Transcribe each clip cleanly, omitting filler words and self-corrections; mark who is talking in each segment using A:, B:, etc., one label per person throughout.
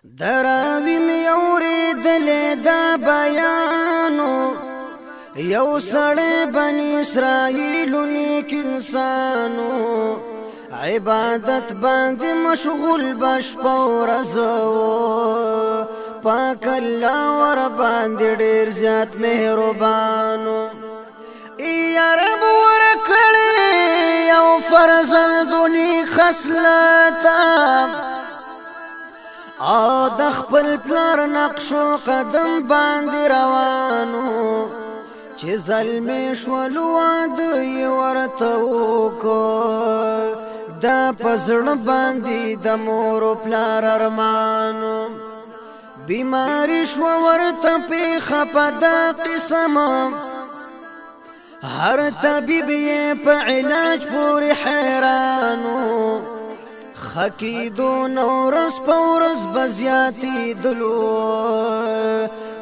A: دراوی می اوریدلې دا بیانو یو سړی بنی اسرائیل نیک انسانو عبادت باندې مشغول بشپه ورځ پاک الله ور باندې ډېر زیات مهربانو یا رب ورکړې یو فرزندونی خصلتا او د خپل پلار نقشو قدم باندې روانو چې ظلم شولو واده یې ورته وکړ دا پزړه باندې د مور او پلار ارمانو بیماری شو ورته پیښه په دا قسمه هر طبیب یې په علاج پورې حیرانو خکیدو نورس پورس بزیاتی دلو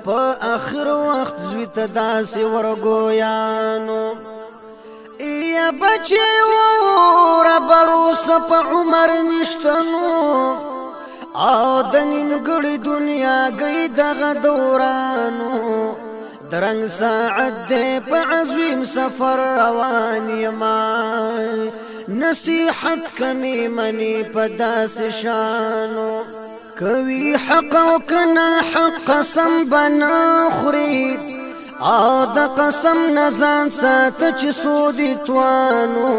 A: په آخر وخت زوی ته داسې ورګویانو یا بچی و رب روس په عمر نشتنو او د نیمګړې دنیا گئی دغه دورانو درنګ ساعت دی په عظیم سفر روان یما نصیحت کمی منی په داسې شانو کوي حق او کنا حق قسم بنا خوري او د قسم نزان ساته چې سودی توانو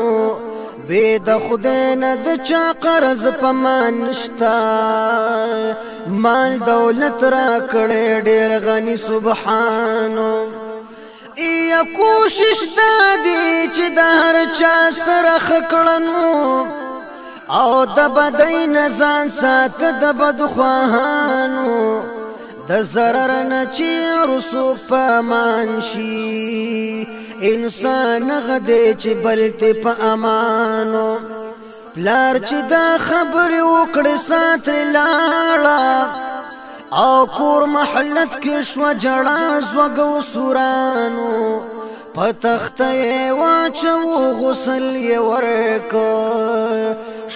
A: بے د خدای نه د چا قرض په ما نشتا مال دولت را کړې ډېر غني سبحانو یا کوشش دادی چې د هر چا سره خکړنو او د بدای نزان ساته د بدخواهانو د ضرر نه چې رسوک په امان شي انسان غدې چې بلته په امانو پلار چې دا خبر وکړې ساتر لاړه او کور محلت کې شو جړا زوګو سورانو په تخته واچو غسل یې ورکو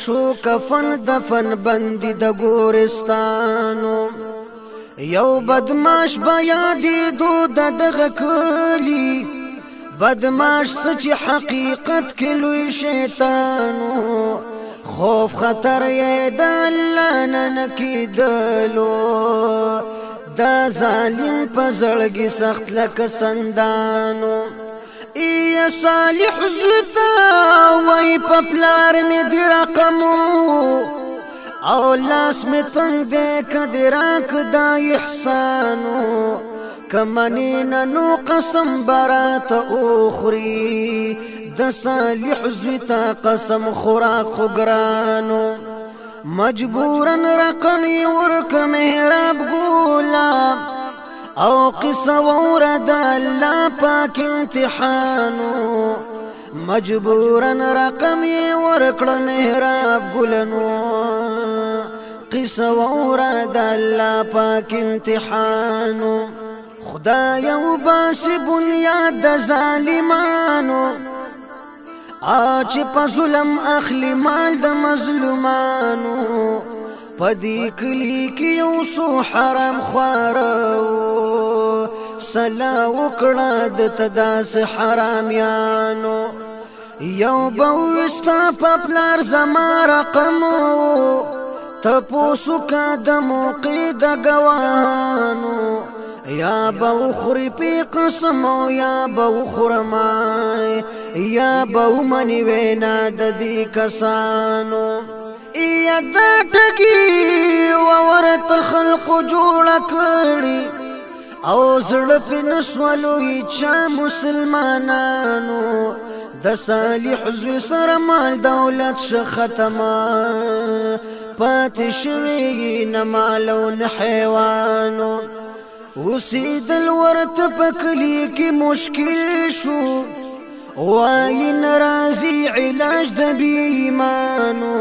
A: شو کفن دفن بندي د ګورستانو یو بدماش بیا دی دو دغه کلی بدماش سچ حقیقت کې لوی شیطانو خوف خطر یې د الله نه کېدلو دا ظالم په زړګي سخت لکه سندانو یا صالح زتا وای په پلار مې دی رقمو او لاس می تنگ دے کدراک دا احسانو کمنین نو قسم برات اخری د صالح زویتا قسم خوراک خگرانو مجبورن رقمی ورک محراب گولا او قصه ورد اللہ پاک امتحانو مجبورن رقمی ورکړ محراب ګلنو قصه ورد الله پاک امتحانو خدای او باس بنیاد د ظالمانو اچ په ظلم اخلی مال د مظلومانو پدې کلی کې یو سو حرام خوارو سلا وکړه د تداس حرام یانو یو بوستا پپلار زما رقمو تپوسو کا د موقع د گوانو یا بوخری پی قسم یا بوخرمای یا بو منی وینا د دې کسانو یا دا ټکی ورت خلق جوړ کړي او زړه په نسولو چا مسلمانانو د صالح زوی سره مال دولت ش ختمه پاتې شوی نه مال او نه حیوانو وسیدل ورته په کلی کې مشکل شو وای ناراضي علاج د بی ایمانو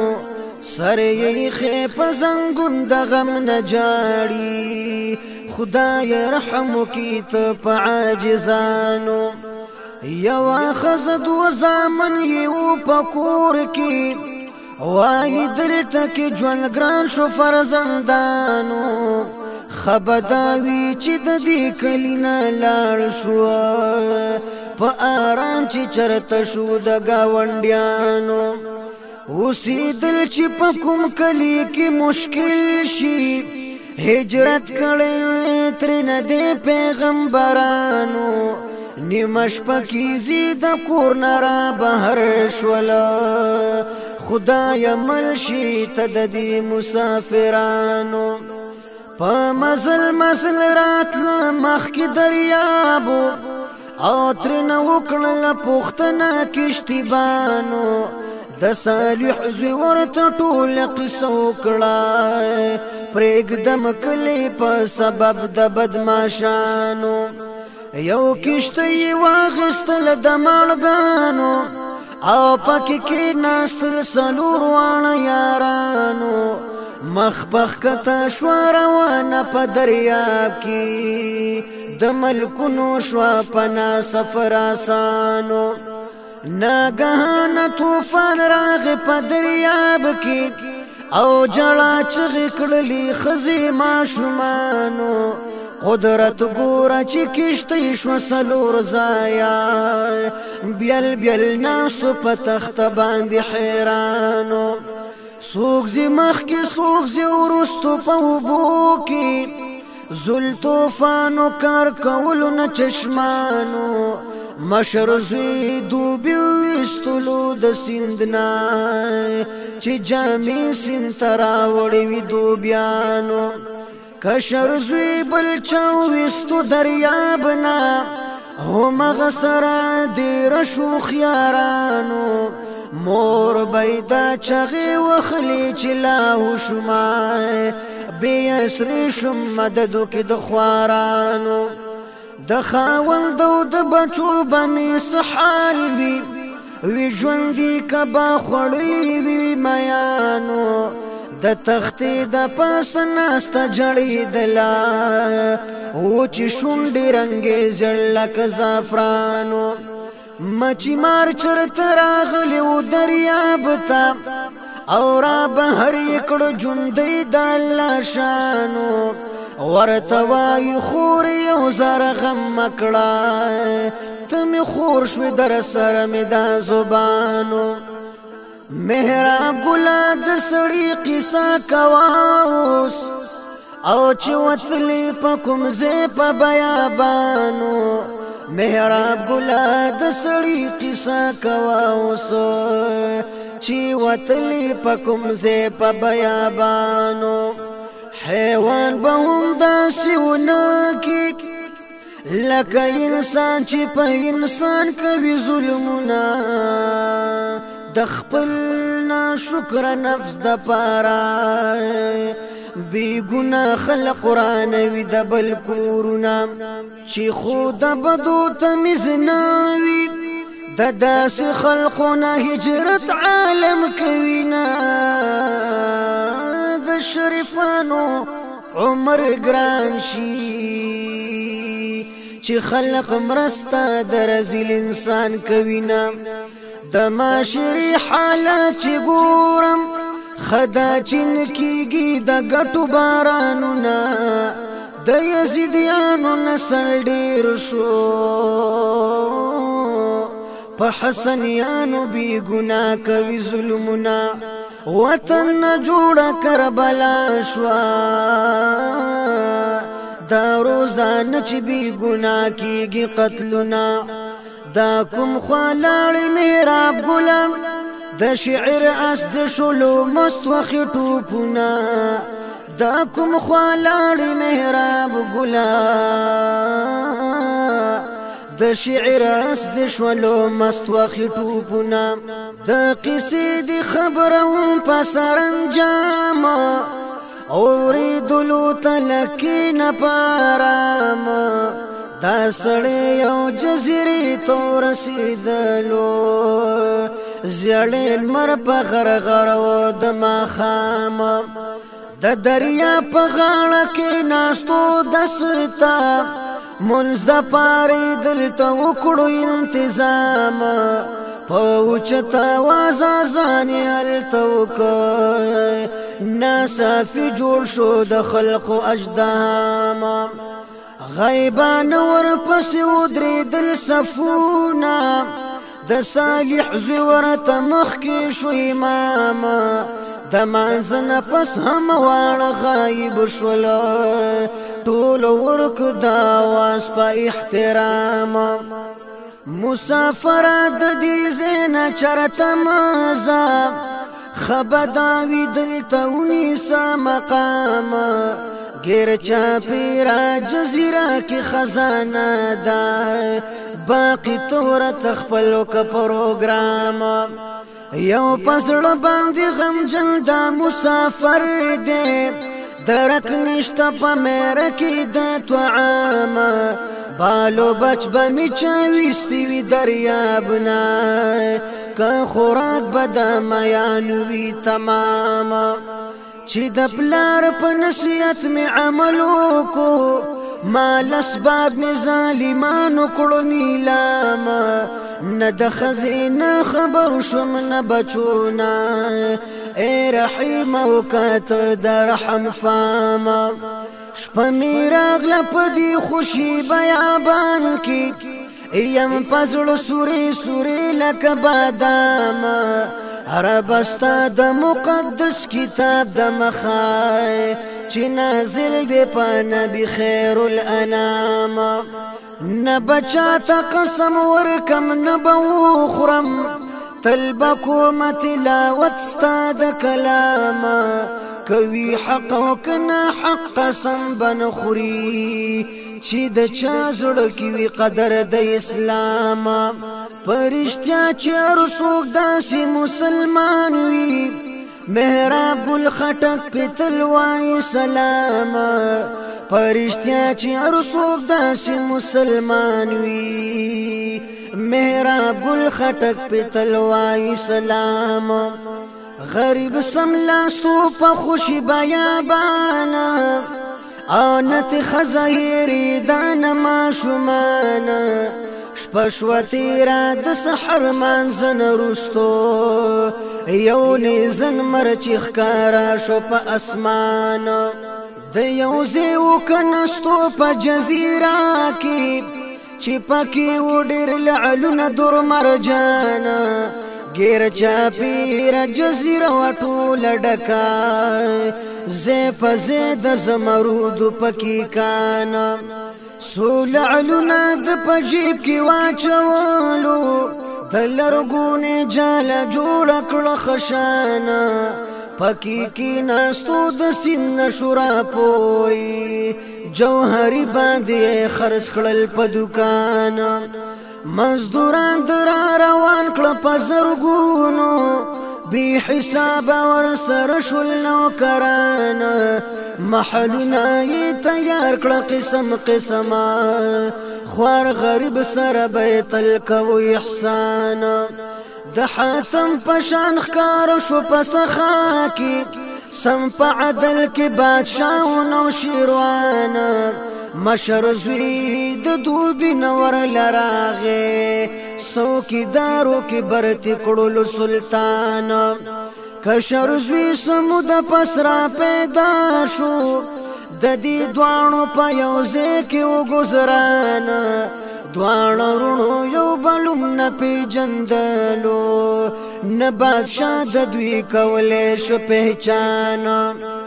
A: سره یې خې په زنګون د غم نه جاړي خدای رحم وکي ته په عاجزانو یو خزد و زامن یو پکور کی وای دلته کې ژوند ګران شو فرزندانو خبداوی چې د دې کلی نه لاړ شو په آرام چې چرته شو د گاونډیانو اوسېدل چې په کوم کلی کې مشکل شي هجرت کړی ترېنه د پیغمبرانو نیمه شپه کیږي د کور نه را بهر شوله خدای مل شي ته د دې مسافرانو په مزل مزل راتله مخکې دریابو او ترېنه وکړله پوښتنه کشتیبانو د صالح زوی ورته ټوله قصه وکړه پرېږدم کلی په سبب د بدماشانو یو کشته یې واخیستله د مړګانو او پکې کېناستل څلور واړه یارانو مخ په ښکته شوه روانه په دریاب کې د ملکونو شوه پناه سفر آسانو ناګهانه طوفان راغی په دریاب کې او جړا چغې کړلې ښځې ماشومانو قدرت ګوره چې کشتۍ شوه څلور ځایه بیل بیل ناستو په تخته باندې حیرانو څوک ځي مخکې څوک ځي وروستو په اوبو کې زل طوفانو کار کولو نه چشمانو مشر زوی دوبي ویستلو د سیند نه چې جامې سیند ته راوړې وي دوبیانو کشر زوی بل چا ویستو دریاب نه همغه سره ډېره شو خیارانو مور بیدا چغې وخلې چې لا هوشما بې اسرې شم مددو کې د خوارانو د خاوند او د بچو به مې څه حال وي وي ژوندي که به خوړلي وي میانو د تختې د پاسه ناسته جړېدله وچې شونډې رنګې زړ لکه زعفرانو مچی مار چرته راغلی و دریاب ته او را بهر یې کړو ژوندی د الله شانو ورته وایي خور یو زر غم مه کړه ته مې خور شوې در سره مې دا زبانو محراب ګله د سړي قصه کوه اوس او چې وتلې په کوم ځای په بیابانو محراب ګله د سړي قصه کوه اوس چې وتلې په کوم ځای په بیابانو حیوان به هم داسې ونه کې لکه انسان چې په انسان کوي ظلمونه د خپل ناشکره نفس د پاره بی گناه خلق قرآنوی د بل کورونه چې خود بدو تمیز ناوی د داسې خلقونه هجرت عالم کوینا د شریفانو عمر ګران شي چې خلق مرسته د رزیل انسان کوینا د معاشري حالات چې ګورم خدا چین کیږي د ګټو بارانونه د یزیدیانو نسل ډیر شو په حسنیانو بی ګناه کوي ظلمونه وطن نه جوړه کربلا شوه دا روزانه چې بی ګناه کیږي قتلونه دا کوم خوا لاړې محراب ګله د شعر اس د شلو مست وخی ټوپونه دا کوم خوا لاړې محراب ګله د شعر اس د شلو مست وخی ټوپونه د قصې د خبرو په سرانجام اورېدلو ته لکې نه پارام دا سړی یو جزیرې ته ورسېدلو زیړې لمر په غرغرو د ماښام د دریا په غاړه کې ناستو دسته مونځ د پارې دلته وکړو انتظام پوچت آواز آزانی التوکای ناصافی جوړ شو د خلق اجدام غیبان ورپسې ودرېدل صفونه د صالح زوی ته مخکې شو امام د مانځه نه پس هم واړه غایب شول ټول ورک د آواز په احترام مسافر د دې ځای نه چرته مزه خبداوي دلته ونیسه مقام غیر چاپیرا جزیره کی خزانه دا باقی تور تخپلو کا پروگرام یو پسړه باندې غم جن دا مسافر دی درک نشتا پا میرا کی دا طعام بالو بچ بمی چاویستی وی دریابنا که خوراک بدا میانوی تمام چی د پلار په نصیحت می عملو کو مال اسباب می ظالمانو کړو نیلام نه د خزینه خبر شوم نه بچونا ای رحیم او کات د رحم فام شپه می راغله په دی خوشی بیابان کی ایم پزړو سوري سوري لکه بادام عربستا د مقدس کتاب د مخای چې نازل دی په نبی خیر الانام نه بچا ته قسم ورکم نه بوخرم تل بکوم تلاوت ستا د کلام کوي حق او کنا حق قسم بنخوري چې د چا زړه کې وي قدر د اسلام پرشتیا چې رسوک داسې مسلمان وي محراب ګل خټک پتل وای سلام پرشتیا چې رسوک داسې مسلمان وي محراب ګل خټک پتل وای سلام غریب سملاستو په خوشي بیابانا آنت خزایری دان ما شمانا شپشوتی را د سحر منزن رستو یو نیزن مرچی خکارا شو پا اسمان د یو زیو کنستو پا جزیرا کی چی پاکی و دیر لعلون در مرجانا غیر چاپیر جزیره و ټول ډکا زیپ زید زمرود پکی کانا سولعلنا د پجیب کی واچولو دلرګونه جال جوړ کړه خشانا پکی کی ناستو د سین شورا پوری جوهری باندې خرڅ کړل په دکان مزدوران در روان کړه په زرګونو بی حساب ور سره شول نو کرانا محلنا ی تیار کړه قسم قسمه خوار غریب سره بیت الکو احسان د حاتم پشان خکار شو پسخا کی سم په عدل کې بادشاہ نو شیروان مشر زوی د دوبی نور لراغه څوکیدارو کې برتی کړلو سلطان کشر زوی سمود پسرا پیدا شو د دې دوانو په یو ځای کې وګزران دوانو رونو یو بلوم نه پیجندلو نه بادشاہ د دوی کولې شو پہچان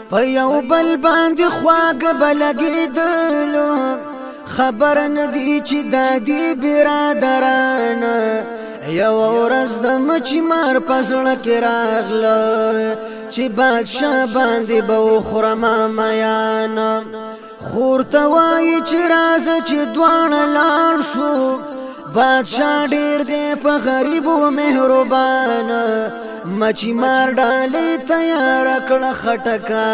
A: په یو بل باندې خواګ بلګیدلو خبر ندی چې دادی برادران یو ورځ د مچ مار پسړه کې راغله چې بادشاہ باندې به خرما میان خور توای چې راز چې دوانه لاړ شو بادشاہ ډیر دی په غریب او مهربان مچی مار ډالې تیار کړه خټکا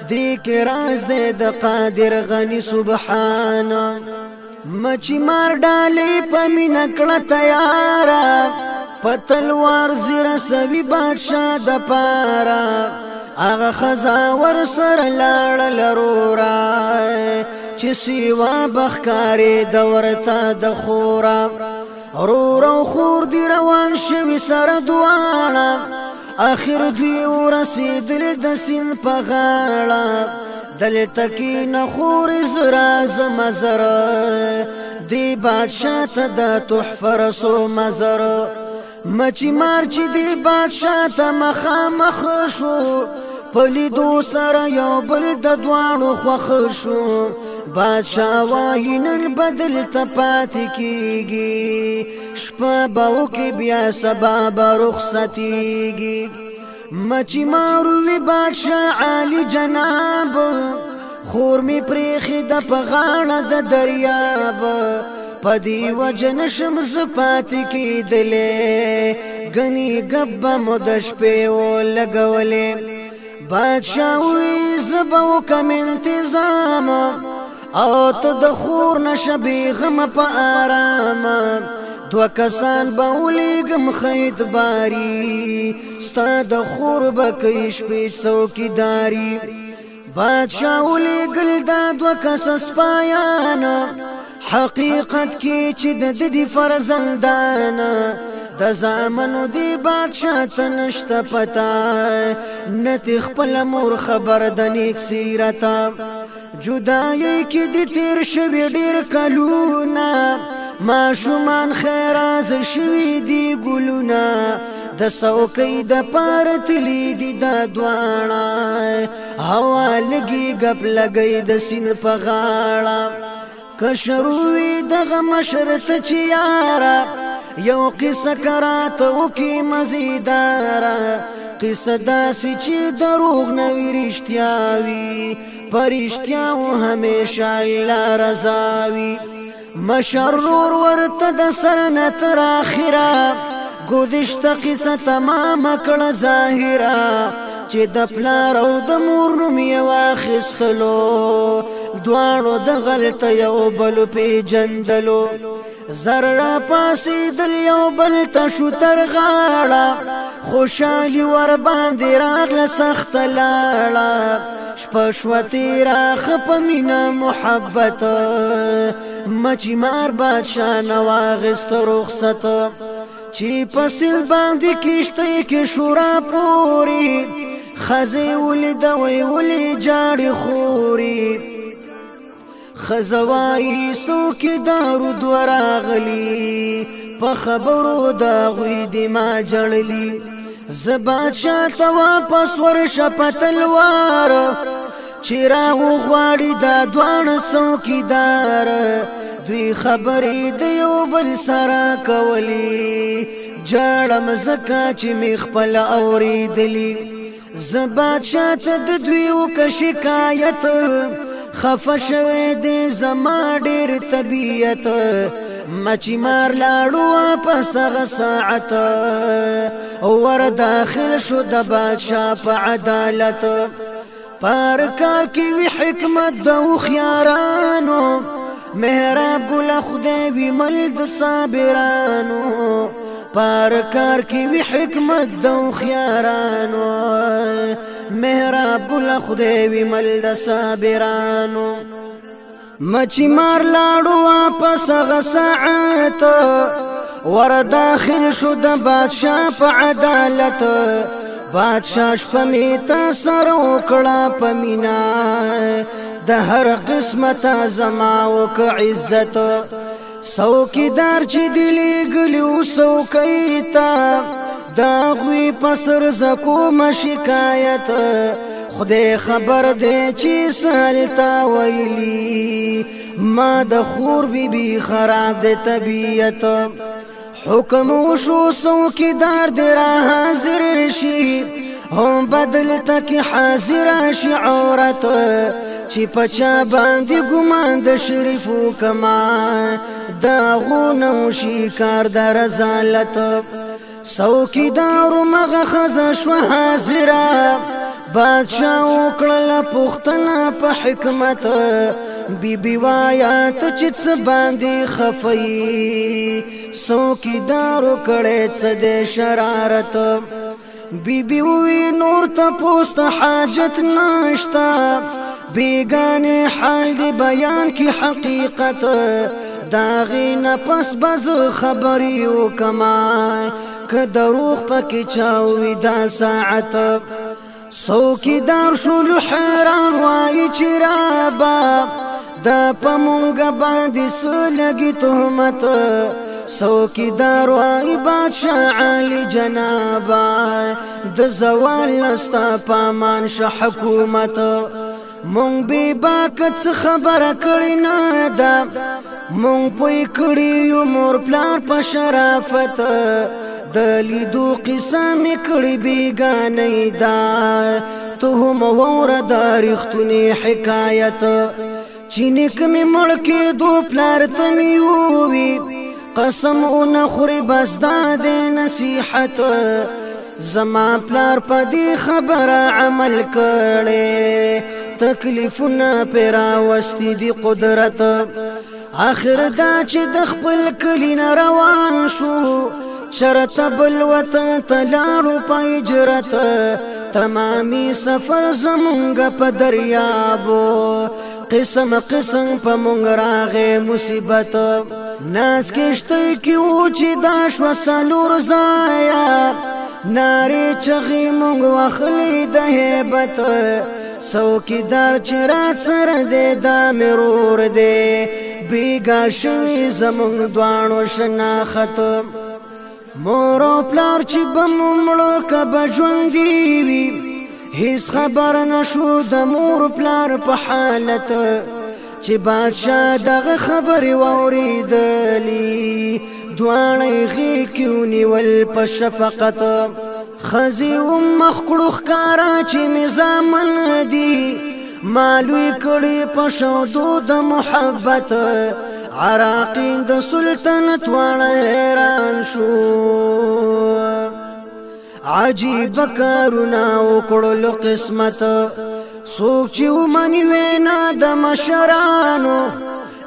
A: دې کې راز دې د قادر غنی سبحان مچی مار ډالې په مینا کړه تیار په تلوار زیره سوي بادشاہ د پارا هغه خزا ور سره لاړ لرورا چې سیوا بخکاری د ورته د خورا رور او خور دی روان شوی سره دواړه آخر دوی ورسېدل د سیند په غاړه دلته کې نخور زرا زما زره دی بادشاه ته د تحفه رسو مزر مچی مار چې دی بادشاه ته مخامخ شو په لیدو سره یو بل د دواړو خوښ شو بادشاه وایي نن به دلته پاتې کېږي شپه به وکړي بیا سبا به رخصتېږي مچی مار وی بادشاه عالی جناب خور می پریخي د په غاړه د دریاب په دې وجه نشم زه پاتې کېدلی ګنې ګبه مو د شپې ولګولې بادشاه وی زه به وکړم انتظام او ته د خور نشه بېغمه په آرام دوه کسان به ولیږم خیدباري ستا د خور به کوي شپې څوکیداري بادشاه ولیږل دا دوه کسه سپایان حقیقت کې چې د دې فرزندان د زامنو دی بادشاه ته نشته پتا نتی خپل مور خبر د نیک سیرته جدایي کې د تیر شوي ډېر کلونه ماشومان خیراز شوي دي ګلونه د څوکۍ د پاره تلي دي دا دواړه هوا لګي ګپ لګي د سیند په غاړه کشر وي دغه مشر ته چې یاره یو قصه کراته وکي مزیداره قصه داسې چې دروغ نه وي رښتیا وي په رښتیاو همیشه الله رضا وي مشر ورور ورته د سر نه تر اخره گذشته قصه تمام کړه ظاهره چې د پلار او د مور نوم یې واخیستلو دواړو د غلطه یو بل پیژندلو زر را پاسېدل یو بل ته شو تر غاړه خوشحالي ورباندې راغله سخته لاړه شپه شوه تېره ښه په مینه محبت مچی مار بادشاه نه واخیسته رخصت چې په سیل باندې کښتۍ کې شورا پوري ښځې ولیده وی ولې جاړې خوري ښځه وایي څوکیدارو دوه راغلي په خبرو د هغوی د ما جړلي زه بادشاه ته واپس ورشه په تلوار چې راوغواړي دا دواړه څوکیدار دوی خبرې د یو بل سره کولې جاړم ځکه چې مې خپله اورېدلي زه بادشاه ته د دوی وکړه شکایت خفه شوی دی زما ډېر طبیعت مچی مار لاړو واپس هغه ساعت ور داخل شو د بادشاه په عدالت پار کار کې وی حکمت د هوښیارانو محراب ګله خدای وي مل د صابرانو پار کار کې وی حکمت د هوښیارانو محراب ګله خدای وي مل د صابرانو مچی مار لاړو واپس هغه ساعت ور داخل شو د بادشاه په عدالت بادشاه شپه مې تا سره وکړه په مینا د هر قسمت زما وکړه عزت څوکیدار چې دی لېږلي و څوکۍ ته د هغوی په سر زه کومه شکایت خدای خبر دی چې څه هلته ویلي ما د خور بیبي خراب دی طبیعت حکم وشو څوکیدار دی را حاضر شي هم بدل تکي حاضر شي عورت چې پچا باندې ګمان د شریفو کما دا غونه وشي کار د رضالت څوکیدارو مغه ښځه شوه حاضره بادشاه وکړله پوښتنه په حکمت بیبي وایه ته چې څه باندې خفه یې څوکیدارو کړی څه دی شرارت بیبي ووی نور تپوس ته حاجت نشته بیگانه حال دی بیان کی حقیقت داغی نفس بز خبری وکما که دروغ پکی چاوی دا ساعت څوکیدار شول حیران وای چې رابا دا پمونګ باندې سلګي تهمت څوکیدار وای بادشاہ علی جنابا د زوال نستا پامان ش حکومت مونږ به باکت خبره کړی نه دا مونږ پوی کړی یو مور پلار په شرافت دلیدو قصه میکړی بیگانی دا تهم وورد رښتونی حکایت چینک می ملکی دو پلار تمیوی قسم اون خوری بس داد نصیحت زما پلار پدی خبر عمل کړي تکلیفونه پیرا وستی دی قدرت آخر دا چې د خپل کلی روان شو شرط بل وطن تلارو پا اجرت تمامی سفر زمونگ پا دریابو قسم قسم پا مونگ راغ مصیبت ناز کشتی کیو چی داش و سالور زایا ناری چغی مونگ وخلی ده هیبت څوکیدار چې رات سره دې دا مرور دې بیګا شوی زمونږ دوانو شناخت مورو پلار چې بمړو کبه ژوندي وي هیڅ خبر نشو د مور پلار په حالت چې بادشاہ دغه خبرې واورېدلې دواړه غېږ کې ونیول په شفقت خزی مخ کړو ښکارا چې مې زامن دي مالوی کړي په شودو د محبت عراقین د سلطنت واړه حیران شو عجیب کارونه وکړلو قسمت څوک چې ومني وینا د مشرانو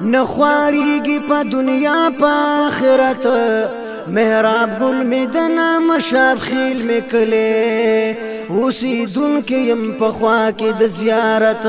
A: نه خوارېږي په دنیا په آخرت محراب ګل مې د نامه شاب خیل مې کلی اوسېدونکی یم په خوا کې د زیارت